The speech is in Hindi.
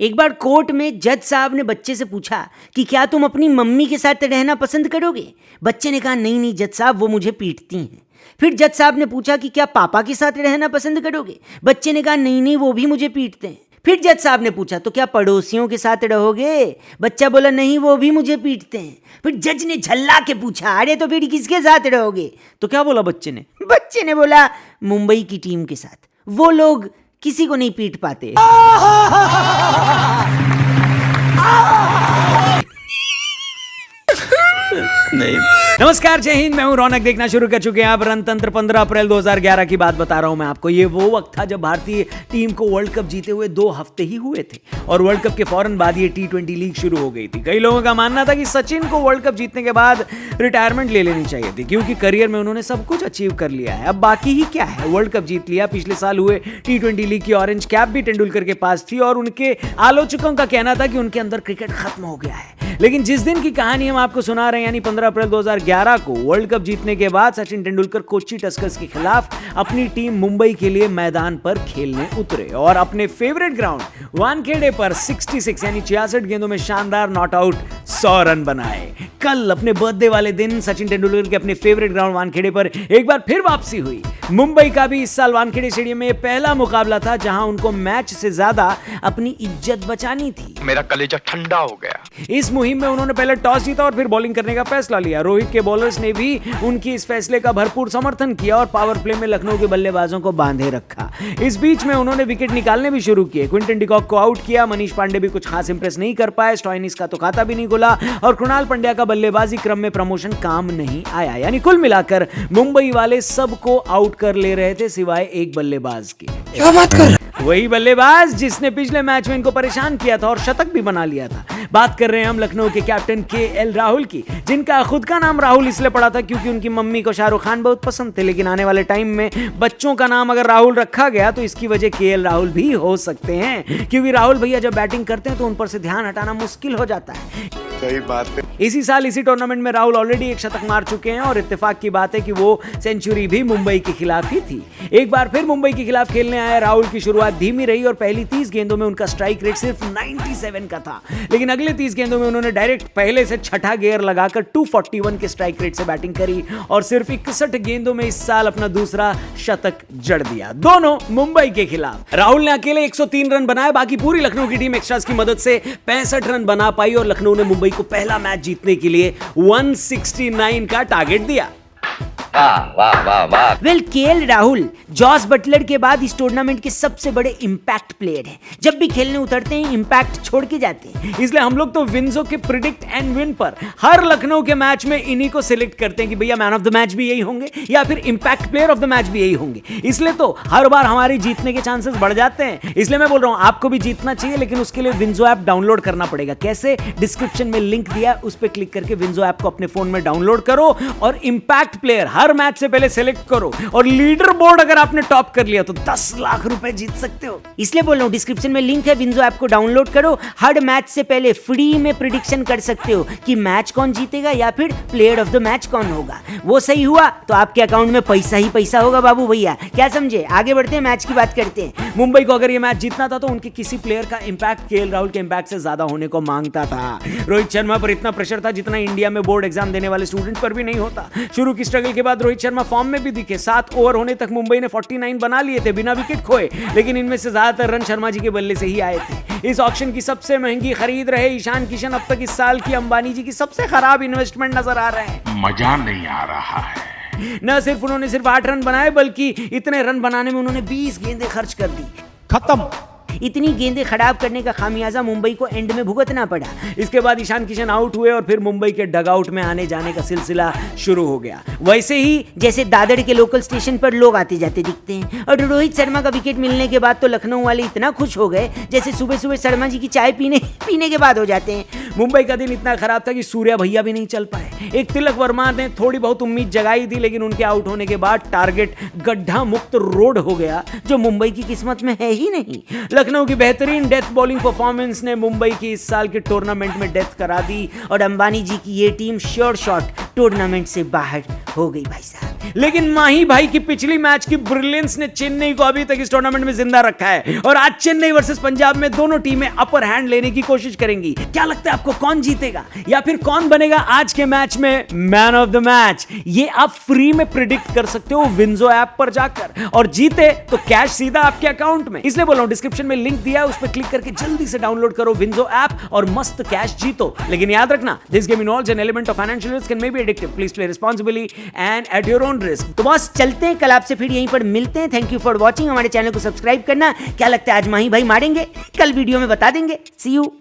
एक बार कोर्ट में जज साहब ने बच्चे से पूछा कि क्या तुम अपनी मम्मी के साथ रहना पसंद करोगे। बच्चे ने कहा नहीं नहीं जज साहब, वो मुझे पीटती हैं। फिर जज साहब ने पूछा कि क्या पापा के साथ रहना पसंद करोगे। बच्चे ने कहा नहीं नहीं, वो भी मुझे पीटते हैं। फिर जज साहब ने पूछा तो क्या पड़ोसियों के साथ रहोगे। बच्चा बोला नहीं, वो भी मुझे पीटते हैं। फिर जज ने झल्ला के पूछा अरे तो फिर किसके साथ रहोगे। तो क्या बोला बच्चे ने बोला मुंबई की टीम के साथ, वो लोग किसी को नहीं पीट पाते। नहीं। नमस्कार, जय हिंद। मैं हूं रौनक। देखना शुरू कर चुके हैं आप रणतंत्र। 15 अप्रैल 2011 की बात बता रहा हूं मैं आपको। ये वो वक्त था जब भारतीय टीम को वर्ल्ड कप जीते हुए 2 हफ्ते ही हुए थे और वर्ल्ड कप के फौरन बाद ये T20 लीग शुरू हो गई थी। कई लोगों का मानना था कि सचिन को वर्ल्ड कप जीतने के बाद रिटायरमेंट ले लेनी चाहिए थी, क्योंकि करियर में उन्होंने सब कुछ अचीव कर लिया है। अब बाकी ही क्या है, वर्ल्ड कप जीत लिया। पिछले साल हुए T20 लीग की ऑरेंज कैप भी तेंदुलकर के पास थी और उनके आलोचकों का कहना था कि उनके अंदर क्रिकेट खत्म हो गया है। लेकिन जिस दिन की कहानी हम आपको सुना रहे हैं, यानी 15 अप्रैल 2011 को वर्ल्ड कप जीतने के बाद सचिन तेंदुलकर कोच्चि टस्कर्स के खिलाफ अपनी टीम मुंबई के लिए मैदान पर खेलने उतरे और अपने फेवरेट ग्राउंड वानखेड़े पर 66 यानी 66 गेंदों में शानदार नॉट आउट 100 रन बनाए। कल अपने बर्थडे वाले दिन सचिन तेंदुलकर के अपने फेवरेट ग्राउंड वानखेड़े पर एक बार फिर वापसी हुई। मुंबई का भी इस साल वानखेड़े स्टेडियम में पहला मुकाबला था जहां उनको मैच से ज्यादा अपनी इज्जत बचानी थी। मेरा कलेजा ठंडा हो गया। इस मुहिम में उन्होंने पहले टॉस जीता और फिर बॉलिंग करने का फैसला लिया। रोहित के बॉलर्स ने भी उनकी इस फैसले का भरपूर समर्थन किया और पावर प्ले में लखनऊ के बल्लेबाजों को बांधे रखा। इस बीच में उन्होंने विकेट निकालने भी शुरू किए। क्विंटन डिकॉक को आउट किया। मनीष पांडे भी कुछ खास इंप्रेस नहीं कर पाए। स्टॉइनिस का तो खाता भी नहीं खुला और कृणाल पंड्या का बल्लेबाजी क्रम में प्रमोशन काम नहीं आया। यानी कुल मिलाकर मुंबई वाले सबको आउट कर ले रहे थे सिवाय एक बल्लेबाज के। क्या बात कर, वही बल्लेबाज जिसने पिछले मैच में इनको परेशान किया था और शतक भी बना लिया था। बात कर रहे हैं हम लखनऊ के कैप्टन KL राहुल की, जिनका खुद का नाम राहुल इसलिए पड़ा था क्योंकि उनकी मम्मी को शाहरुख खान बहुत पसंद थे। लेकिन आने वाले टाइम में बच्चों का नाम अगर राहुल रखा गया तो इसकी वजह KL राहुल भी हो सकते हैं, क्योंकि राहुल भैया जब बैटिंग करते हैं तो उन पर से ध्यान हटाना मुश्किल हो जाता है। सही बात है। इसी साल इसी टूर्नामेंट में राहुल ऑलरेडी एक शतक मार चुके हैं और इत्तेफाक की बात है कि वो सेंचुरी भी मुंबई के खिलाफ ही थी। एक बार फिर मुंबई के खिलाफ खेलने आए राहुल की शुरुआत धीमी रही और पहली 30 गेंदों में उनका स्ट्राइक रेट सिर्फ 97 का था। लेकिन अगले 30 गेंदों में उन्होंने डायरेक्ट पहले से छठा गियर लगाकर 241 के स्ट्राइक रेट से बैटिंग करी और सिर्फ 61 गेंदों में इस साल अपना दूसरा शतक जड़ दिया, दोनों मुंबई के खिलाफ। राहुल ने अकेले 103 रन बनाए, बाकी पूरी लखनऊ की टीम एक्स्ट्रास की मदद से 65 रन बना पाई और लखनऊ ने मुंबई को पहला मैच जीतने के लिए 169 का टारगेट दिया। Well, KL Rahul Jos Buttler के बाद इस टूर्नामेंट के सबसे बड़े इंपैक्ट प्लेयर हैं। जब भी खेलने उतरते हैं इंपैक्ट छोड़ के जाते हैं, इसलिए हम लोग तो विंजो के प्रिडिक्ट एंड विन पर हर लखनऊ के मैच में इन्हीं को सिलेक्ट करते हैं कि भैया मैन ऑफ द मैच भी यही होंगे या फिर impact player of the match भी यही होंगे। इसलिए तो हर बार हमारे जीतने के चांसेस बढ़ जाते हैं। इसलिए मैं बोल रहा हूं आपको भी जीतना चाहिए, लेकिन उसके लिए विंजो ऐप डाउनलोड करना पड़ेगा। कैसे? डिस्क्रिप्शन में लिंक दिया, उस पर क्लिक करके विंजो ऐप को अपने फोन में डाउनलोड करो और इंपैक्ट प्लेयर हर मैच से पहले सेलेक्ट करो और लीडर बोर्ड अगर आपने टॉप कर लिया तो 10 लाख रुपए जीत सकते हो। इसलिए बोल रहा हूं डिस्क्रिप्शन में लिंक है, विंजो ऐप को डाउनलोड करो। हर मैच से पहले फ्री में प्रेडिक्शन कर सकते हो कि मैच कौन जीतेगा या फिर प्लेयर ऑफ द मैच कौन होगा। वो सही हुआ तो आपके अकाउंट में पैसा ही पैसा होगा बाबू भैया। क्या समझे? आगे बढ़ते हैं, मैच की बात करते हैं। मुंबई को अगर ये मैच जीतना था तो उनके किसी प्लेयर का इंपैक्ट KL राहुल के इंपैक्ट से ज्यादा होने को मांगता था। रोहित शर्मा पर इतना प्रेशर था जितना इंडिया में बोर्ड एग्जाम देने वाले स्टूडेंट्स पर भी नहीं होता। शुरू की स्ट्रगल के बाद रोहित शर्मा फॉर्म में भी दिखे। 7 ओवर होने तक मुंबई ने 49 बना लिए थे बिना विकेट खोए, लेकिन इनमें से ज्यादातर रन शर्मा जी के बल्ले से ही आए थे। इस ऑक्शन की सबसे महंगी खरीद रहे ईशान किशन अब तक इस साल की अंबानी जी की सबसे खराब इन्वेस्टमेंट नजर आ रहा है। मजा नहीं आ रहा है। न सिर्फ उन्होंने सिर्फ 8 रन बनाए, बल्कि इतने रन बनाने में उन्होंने 20 गेंदें खर्च कर दी। खत्म। इतनी गेंदें खराब करने का खामियाजा मुंबई को एंड में भुगतना पड़ा। इसके बाद ईशान किशन आउट हुए और फिर मुंबई के डगआउट में आने जाने का सिलसिला शुरू हो गया। वैसे ही जैसे दादर के लोकल स्टेशन पर लोग आते जाते दिखते हैं। और रोहित शर्मा का विकेट मिलने के बाद तो लखनऊ वाले इतना खुश हो गए जैसे सुबह सुबह शर्मा जी की चाय पीने के बाद हो जाते हैं। मुंबई का दिन इतना खराब था कि सूर्या भैया भी नहीं चल पाए। एक तिलक वर्मा ने थोड़ी बहुत उम्मीद जगाई थी, लेकिन उनके आउट होने के बाद टारगेट गड्ढा मुक्त रोड हो गया, जो मुंबई की किस्मत में है ही नहीं। लखनऊ की बेहतरीन डेथ बॉलिंग परफॉर्मेंस ने मुंबई की इस साल के टूर्नामेंट में डेथ करा दी और अंबानी जी की ये टीम श्योर शॉट टूर्नामेंट से बाहर हो गई भाई साहब। लेकिन माही भाई की पिछली मैच की ब्रिलियंस ने चेन्नई को अभी तक इस टूर्नामेंट में जिंदा रखा है और आज चेन्नई वर्सेस पंजाब में दोनों टीमें अपर हैंड लेने की कोशिश करेंगी। क्या लगता है आपको, कौन जीतेगा या फिर कौन बनेगा आज के मैच में मैन ऑफ द मैच? ये आप फ्री में प्रिडिक्ट कर सकते हो विंजो ऐप पर जाकर, और जीते तो कैश सीधा आपके अकाउंट में। इसलिए बोल रहा हूं, डिस्क्रिप्शन में लिंक दिया है, उस पर क्लिक करके जल्दी से डाउनलोड करो विंजो ऐप और मस्त कैश जीतो। लेकिन याद रखना, this game involves an element of financial risk and may be addictive. Please play responsibly and at your own risk. तो बस चलते हैं, कल आपसे फिर यहीं पर मिलते हैं। Thank you for watching. हमारे चैनल को सब्सक्राइब करना। क्या लगता है आज माही भाई मारेंगे? कल वीडियो में बता देंगे। सी यू।